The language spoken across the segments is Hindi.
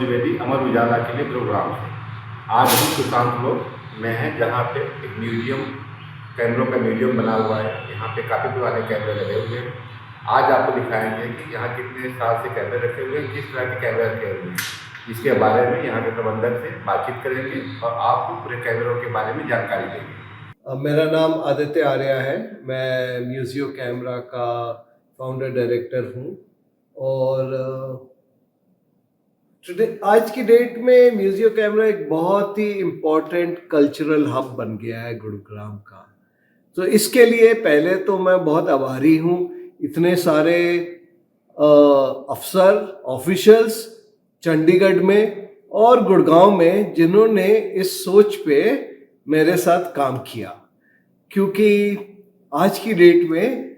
द्विवेदी, अमर उजाला के लिए गुरुग्राम से। आज हम सुशांत लोक में हैं, जहाँ पे एक म्यूजियम, कैमरों का म्यूजियम बना हुआ है। यहाँ पे काफ़ी पुराने कैमरे लगे हुए हैं। आज आपको दिखाएंगे कि यहाँ कितने साल से कैमरे रखे हुए हैं, किस तरह के कैमरे रखे हुए हैं। इसके बारे में यहाँ के प्रबंधक से बातचीत करेंगे और आपको पूरे कैमरों के बारे में जानकारी देंगे। मेरा नाम आदित्य आर्या है। मैं म्यूजियो कैमरा का फाउंडर डायरेक्टर हूँ और आज की डेट में म्यूजियो कैमरा एक बहुत ही इम्पोर्टेंट कल्चरल हब बन गया है गुरुग्राम का। तो इसके लिए पहले तो मैं बहुत आभारी हूँ इतने सारे अफसर, ऑफिशियल्स चंडीगढ़ में और गुड़गांव में जिन्होंने इस सोच पे मेरे साथ काम किया, क्योंकि आज की डेट में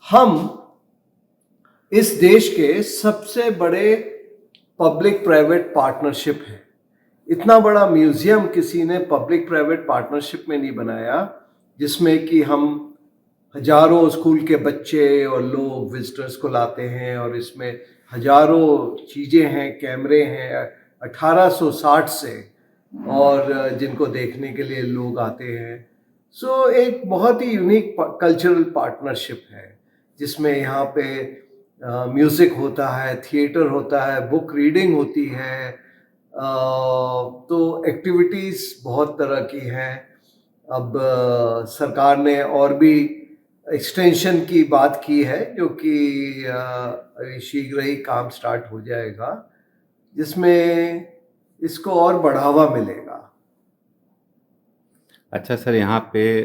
हम इस देश के सबसे बड़े पब्लिक प्राइवेट पार्टनरशिप है। इतना बड़ा म्यूजियम किसी ने पब्लिक प्राइवेट पार्टनरशिप में नहीं बनाया जिसमें कि हम हजारों स्कूल के बच्चे और लोग विजिटर्स को लाते हैं और इसमें हजारों चीज़ें हैं, कैमरे हैं 1860 से, और जिनको देखने के लिए लोग आते हैं। सो एक बहुत ही यूनिक कल्चरल पार्टनरशिप है जिसमें यहाँ पे म्यूज़िक होता है, थिएटर होता है, बुक रीडिंग होती है, तो एक्टिविटीज़ बहुत तरह की हैं। अब सरकार ने और भी एक्सटेंशन की बात की है जो कि शीघ्र ही काम स्टार्ट हो जाएगा, जिसमें इसको और बढ़ावा मिलेगा। अच्छा सर, यहाँ पे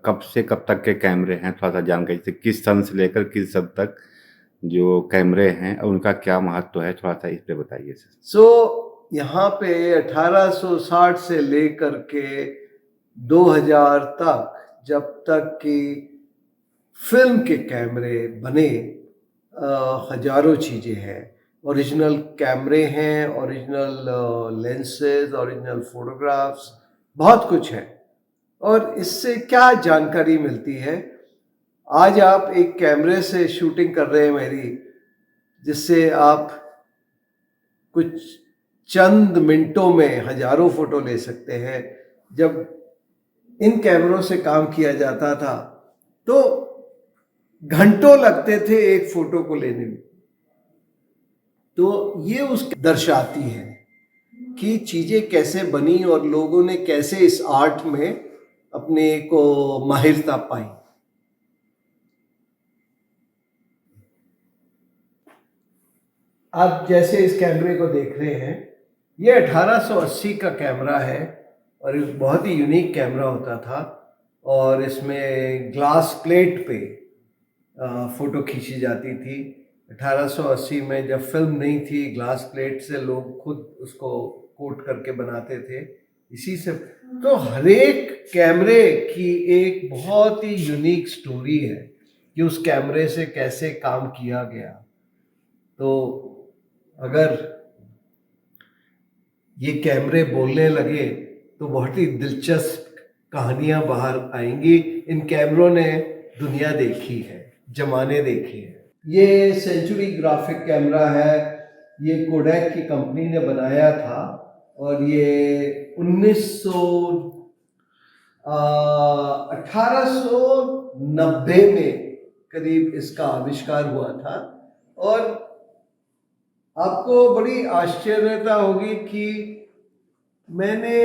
कब से कब तक के कैमरे हैं, थोड़ा सा जानकारी से, किस सन से लेकर किस सन तक जो कैमरे हैं और उनका क्या महत्व है, थोड़ा सा इस पे बताइए सर। यहाँ पे 1860 से लेकर के 2000 तक, जब तक कि फिल्म के कैमरे बने, हजारों चीज़ें हैं। ओरिजिनल कैमरे हैं, ओरिजिनल लेंसेज, ओरिजिनल फोटोग्राफ्स, बहुत कुछ है। और इससे क्या जानकारी मिलती है, आज आप एक कैमरे से शूटिंग कर रहे हैं मेरी, जिससे आप कुछ चंद मिनटों में हजारों फोटो ले सकते हैं। जब इन कैमरों से काम किया जाता था तो घंटों लगते थे एक फोटो को लेने में। तो ये उसके दर्शाती है कि चीजें कैसे बनी और लोगों ने कैसे इस आर्ट में अपने को माहिरता पाई। आप जैसे इस कैमरे को देख रहे हैं, ये 1880 का कैमरा है और एक बहुत ही यूनिक कैमरा होता था। और इसमें ग्लास प्लेट पे फ़ोटो खींची जाती थी। 1880 में जब फिल्म नहीं थी, ग्लास प्लेट से लोग खुद उसको कोट करके बनाते थे। इसी से तो हर एक कैमरे की एक बहुत ही यूनिक स्टोरी है कि उस कैमरे से कैसे काम किया गया। तो अगर ये कैमरे बोलने लगे तो बहुत ही दिलचस्प कहानियां बाहर आएंगी। इन कैमरों ने दुनिया देखी है, जमाने देखे हैं। ये सेंचुरी ग्राफिक कैमरा है, ये कोडैक की कंपनी ने बनाया था और ये 1890 में करीब इसका आविष्कार हुआ था। और आपको बड़ी आश्चर्यता होगी कि मैंने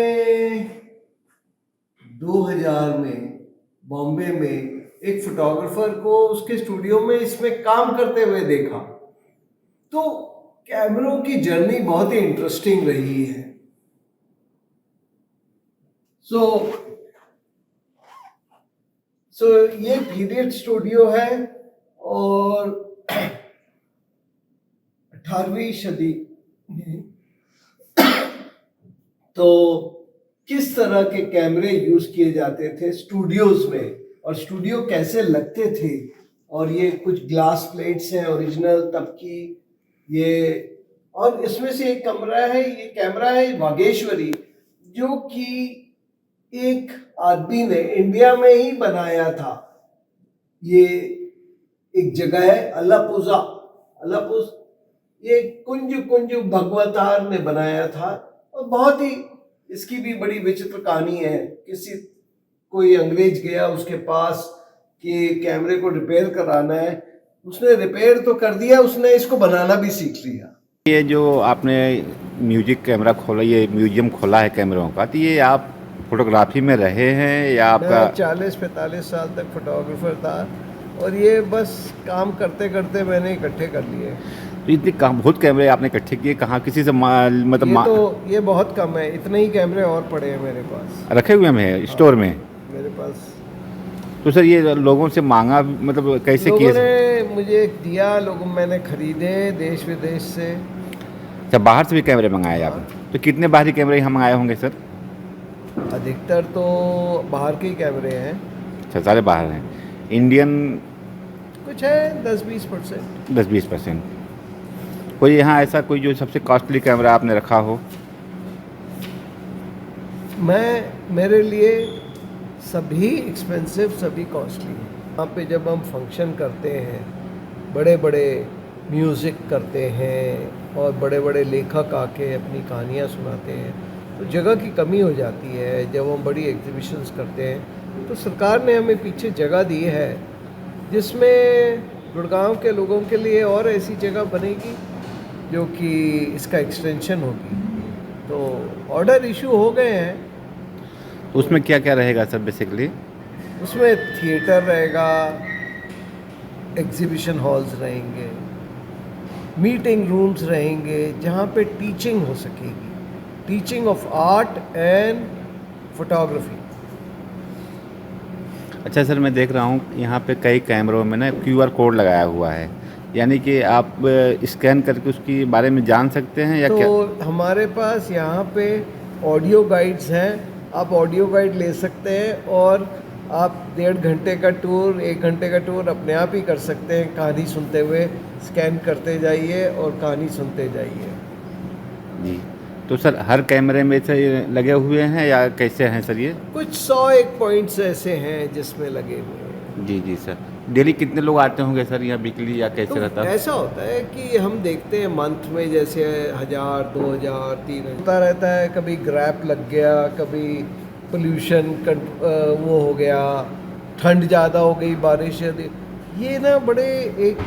2000 में बॉम्बे में एक फोटोग्राफर को उसके स्टूडियो में इसमें काम करते हुए देखा। तो कैमरों की जर्नी बहुत ही इंटरेस्टिंग रही है। सो ये पीरियड स्टूडियो है और 18वीं सदी में तो किस तरह के कैमरे यूज किए जाते थे स्टूडियोज में, और स्टूडियो कैसे लगते थे। और ये कुछ ग्लास प्लेट्स हैं ओरिजिनल तब की ये। और इसमें से एक कमरा है, ये कैमरा है वागेश्वरी, जो कि एक आदमी ने इंडिया में ही बनाया था। ये एक जगह है अलापुजा, ये कुंज कुंज भगवतार ने बनाया था और बहुत ही इसकी भी बड़ी विचित्र कहानी है। कोई अंग्रेज गया उसके पास कि कैमरे को रिपेयर कराना है, उसने रिपेयर तो कर दिया, उसने इसको बनाना भी सीख लिया। ये जो आपने म्यूजिक कैमरा खोला, ये म्यूजियम खोला है कैमरों का, तो ये आप फोटोग्राफी में रहे हैं या आपका? मैं 40-45 साल तक फोटोग्राफर था और ये बस काम करते करते मैंने इकट्ठे कर लिए। तो इतने बहुत कैमरे आपने इकट्ठे किए कहाँ, किसी से ये बहुत कम है, इतने ही कैमरे और पड़े हैं मेरे पास, रखे हुए हैं स्टोर में मेरे पास। तो सर ये लोगों से मांगा, मतलब कैसे किए? लोगों ने मुझे दिया, मैंने खरीदे देश विदेश से। अच्छा, बाहर से भी कैमरे मंगाए आपने? तो कितने बाहरी कैमरे यहाँ मंगाए होंगे सर? अधिकतर तो बाहर के ही कैमरे हैं। अच्छा, सारे बाहर हैं। इंडियन कुछ है 10-20%। 10-20%। कोई यहाँ ऐसा कोई जो सबसे कॉस्टली कैमरा आपने रखा हो? मेरे लिए सभी एक्सपेंसिव, सभी कॉस्टली हैं। यहाँ पे जब हम फंक्शन करते हैं, बड़े बड़े म्यूज़िक करते हैं और बड़े बड़े लेखक आके अपनी कहानियाँ सुनाते हैं, तो जगह की कमी हो जाती है। जब हम बड़ी एग्जीबिशंस करते हैं तो सरकार ने हमें पीछे जगह दी है, जिसमें गुड़गांव के लोगों के लिए और ऐसी जगह बनेगी जो कि इसका एक्सटेंशन होगी। तो ऑर्डर इशू हो गए हैं। उसमें क्या क्या रहेगा सर बेसिकली? उसमें थिएटर रहेगा, एग्जीबिशन हॉल्स रहेंगे, मीटिंग रूम्स रहेंगे जहाँ पे टीचिंग हो सकेगी, teaching of art and photography. अच्छा सर, मैं देख रहा हूँ यहाँ पे कई कैमरों में ना QR कोड लगाया हुआ है, यानी कि आप स्कैन करके उसके बारे में जान सकते हैं या तो क्या? हमारे पास यहाँ पे ऑडियो गाइड्स हैं, आप ऑडियो गाइड ले सकते हैं और आप 1.5 घंटे का टूर, 1 घंटे का टूर अपने आप ही कर सकते हैं। कहानी सुनते हुए स्कैन करते जाइए और कहानी सुनते जाइए। जी, तो सर हर कैमरे में से लगे हुए हैं या कैसे हैं सर ये? कुछ 101 पॉइंट्स ऐसे हैं जिसमें लगे हुए हैं। जी जी सर। डेली कितने लोग आते होंगे सर यहाँ वीकली या कैसे तो रहता है? ऐसा होता है कि हम देखते हैं मंथ में जैसे 1000, 2000, 3000 होता रहता है। कभी ग्रैप लग गया, कभी पोल्यूशन वो हो गया, ठंड ज़्यादा हो गई, बारिश, ये ना बड़े एक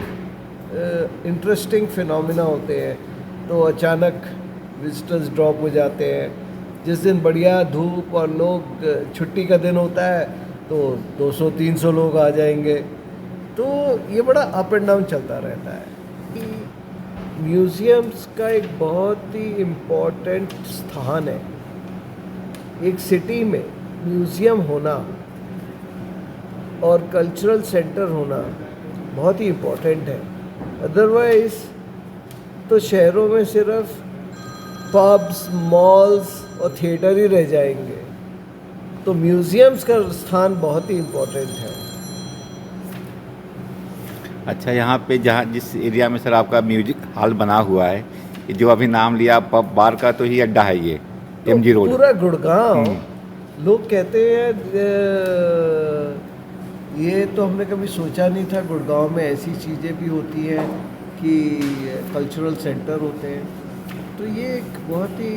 इंटरेस्टिंग फिनोमिना होते हैं। तो अचानक विजिटर्स ड्रॉप हो जाते हैं। जिस दिन बढ़िया धूप और लोग छुट्टी का दिन होता है तो 200-300 लोग आ जाएंगे। तो ये बड़ा अप एंड डाउन चलता रहता है। म्यूज़ियम्स का एक बहुत ही इम्पोर्टेंट स्थान है। एक सिटी में म्यूज़ियम होना और कल्चरल सेंटर होना बहुत ही इम्पोर्टेंट है। अदरवाइज़ तो शहरों में सिर्फ पब्स, मॉल्स और थिएटर ही रह जाएंगे। तो म्यूज़ियम्स का स्थान बहुत ही इम्पोर्टेंट है। अच्छा, यहाँ पे जहाँ जिस एरिया में सर आपका म्यूजिक हॉल बना हुआ है, ये जो अभी नाम लिया पब बार का, तो ही अड्डा है ये तो MG रोड? पूरा गुड़गांव, लोग कहते हैं ये तो हमने कभी सोचा नहीं था गुड़गांव में ऐसी चीज़ें भी होती हैं कि कल्चरल सेंटर होते हैं। तो ये एक बहुत ही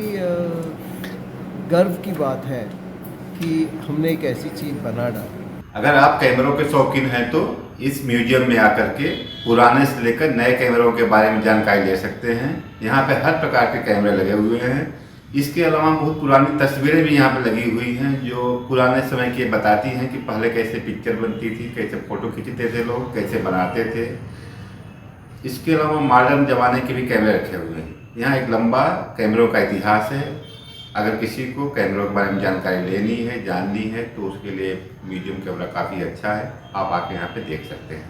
गर्व की बात है कि हमने एक ऐसी चीज़ बना डाली। अगर आप कैमरों के शौकीन हैं तो इस म्यूजियम में आकर के पुराने से लेकर नए कैमरों के बारे में जानकारी ले सकते हैं। यहाँ पे हर प्रकार के कैमरे लगे हुए हैं। इसके अलावा बहुत पुरानी तस्वीरें भी यहाँ पे लगी हुई हैं जो पुराने समय की बताती हैं कि पहले कैसे पिक्चर बनती थी, कैसे फ़ोटो खींचते थे लोग, कैसे बनाते थे। इसके अलावा मॉडर्न ज़माने के भी कैमरे रखे हुए हैं। यहाँ एक लंबा कैमरों का इतिहास है। अगर किसी को कैमरों के बारे में जानकारी लेनी है, जाननी है, तो उसके लिए म्यूजियम कैमरा काफ़ी अच्छा है। आप आके यहाँ पे देख सकते हैं।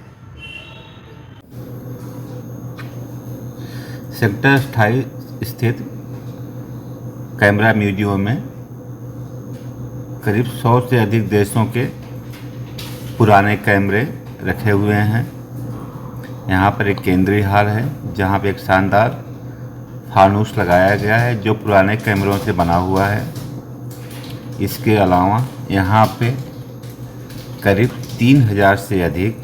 सेक्टर 28 स्थित कैमरा म्यूजियम में करीब 100 से अधिक देशों के पुराने कैमरे रखे हुए हैं। यहाँ पर एक केंद्रीय हॉल है जहाँ पे एक शानदार फानूस लगाया गया है जो पुराने कैमरों से बना हुआ है। इसके अलावा यहाँ पे करीब 3000 से अधिक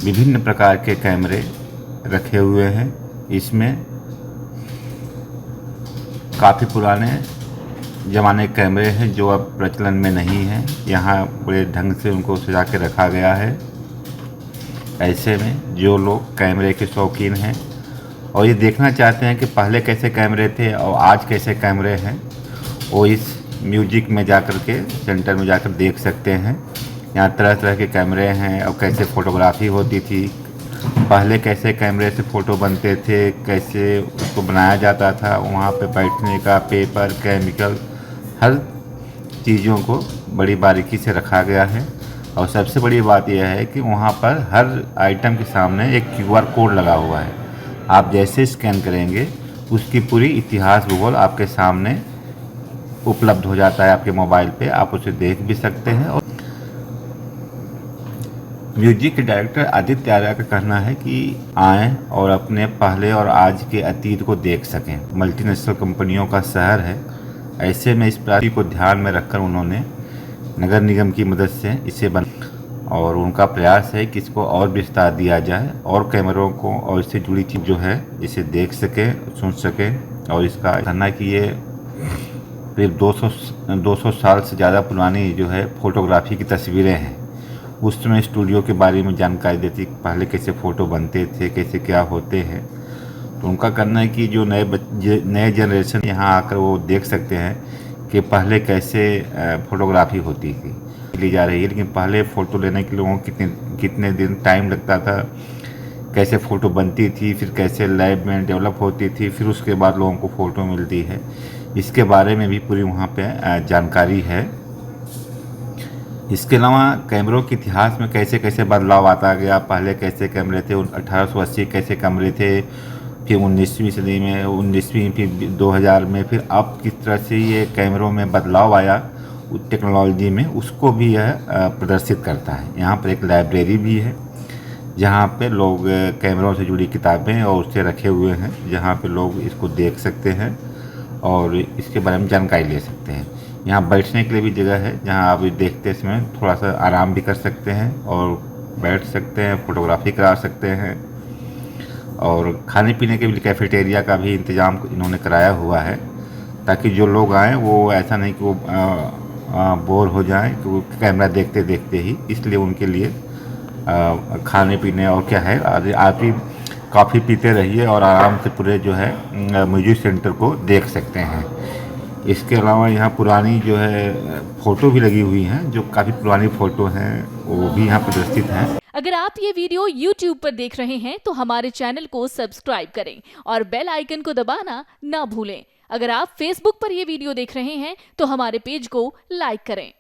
विभिन्न प्रकार के कैमरे रखे हुए हैं। इसमें काफ़ी पुराने ज़माने के कैमरे हैं जो अब प्रचलन में नहीं हैं। यहाँ बड़े ढंग से उनको सजा के रखा गया है। ऐसे में जो लोग कैमरे के शौकीन हैं और ये देखना चाहते हैं कि पहले कैसे कैमरे थे और आज कैसे कैमरे हैं, वो इस म्यूजिक में जाकर के सेंटर में जाकर देख सकते हैं। यहाँ तरह तरह के कैमरे हैं और कैसे फ़ोटोग्राफी होती थी, पहले कैसे कैमरे से फ़ोटो बनते थे, कैसे उसको बनाया जाता था। वहाँ पे बैठने का पेपर, केमिकल, हर चीज़ों को बड़ी बारीकी से रखा गया है। और सबसे बड़ी बात यह है कि वहाँ पर हर आइटम के सामने एक QR कोड लगा हुआ है। आप जैसे स्कैन करेंगे उसकी पूरी इतिहास भूगोल आपके सामने उपलब्ध हो जाता है। आपके मोबाइल पे आप उसे देख भी सकते हैं। और म्यूजिक के डायरेक्टर आदित्य आर्या का कहना है कि आएँ और अपने पहले और आज के अतीत को देख सकें। मल्टीनेशनल कंपनियों का शहर है, ऐसे में इस प्राप्ति को ध्यान में रखकर उन्होंने नगर निगम की मदद से इसे और उनका प्रयास है कि इसको और विस्तार दिया जाए और कैमरों को और इससे जुड़ी चीज़ जो है इसे देख सकें, सुन सकें। और इसका कहना है कि ये करीब 200 साल से ज़्यादा पुरानी जो है फ़ोटोग्राफी की तस्वीरें हैं। उस समय स्टूडियो के बारे में जानकारी देती, पहले कैसे फ़ोटो बनते थे, कैसे क्या होते हैं। तो उनका कहना है कि जो नए जनरेशन यहाँ आकर वो देख सकते हैं कि पहले कैसे फ़ोटोग्राफी होती थी ली जा रही है। लेकिन पहले फ़ोटो लेने के लोगों को कितने दिन टाइम लगता था, कैसे फ़ोटो बनती थी, फिर कैसे लैब में डेवलप होती थी, फिर उसके बाद लोगों को फ़ोटो मिलती है, इसके बारे में भी पूरी वहाँ पे जानकारी है। इसके अलावा कैमरों के इतिहास में कैसे कैसे बदलाव आता गया, पहले कैसे कैमरे थे, 1880 कैसे कैमरे थे, फिर 19वीं सदी में 19वीं, फिर 2000 में, फिर अब किस तरह से ये कैमरों में बदलाव आया टेक्नोलॉजी में, उसको भी यह प्रदर्शित करता है। यहाँ पर एक लाइब्रेरी भी है जहाँ पे लोग कैमरों से जुड़ी किताबें और उससे रखे हुए हैं, जहाँ पे लोग इसको देख सकते हैं और इसके बारे में जानकारी ले सकते हैं। यहाँ बैठने के लिए भी जगह है जहाँ आप देखते समय थोड़ा सा आराम भी कर सकते हैं और बैठ सकते हैं, फ़ोटोग्राफी करा सकते हैं। और खाने पीने के लिए कैफेटेरिया का भी इंतज़ाम इन्होंने कराया हुआ है, ताकि जो लोग आएँ वो ऐसा नहीं कि वो बोर हो जाएं कि वो कैमरा देखते देखते ही, इसलिए उनके लिए खाने पीने और क्या है, आप ही कॉफ़ी पीते रहिए और आराम से पूरे जो है म्यूजिक सेंटर को देख सकते हैं। इसके अलावा यहाँ पुरानी जो है फ़ोटो भी लगी हुई हैं, जो काफ़ी पुरानी फ़ोटो हैं वो भी यहाँ प्रदर्शित हैं। अगर आप ये वीडियो YouTube पर देख रहे हैं तो हमारे चैनल को सब्सक्राइब करें और बेल आइकन को दबाना ना भूलें। अगर आप Facebook पर ये वीडियो देख रहे हैं तो हमारे पेज को लाइक करें।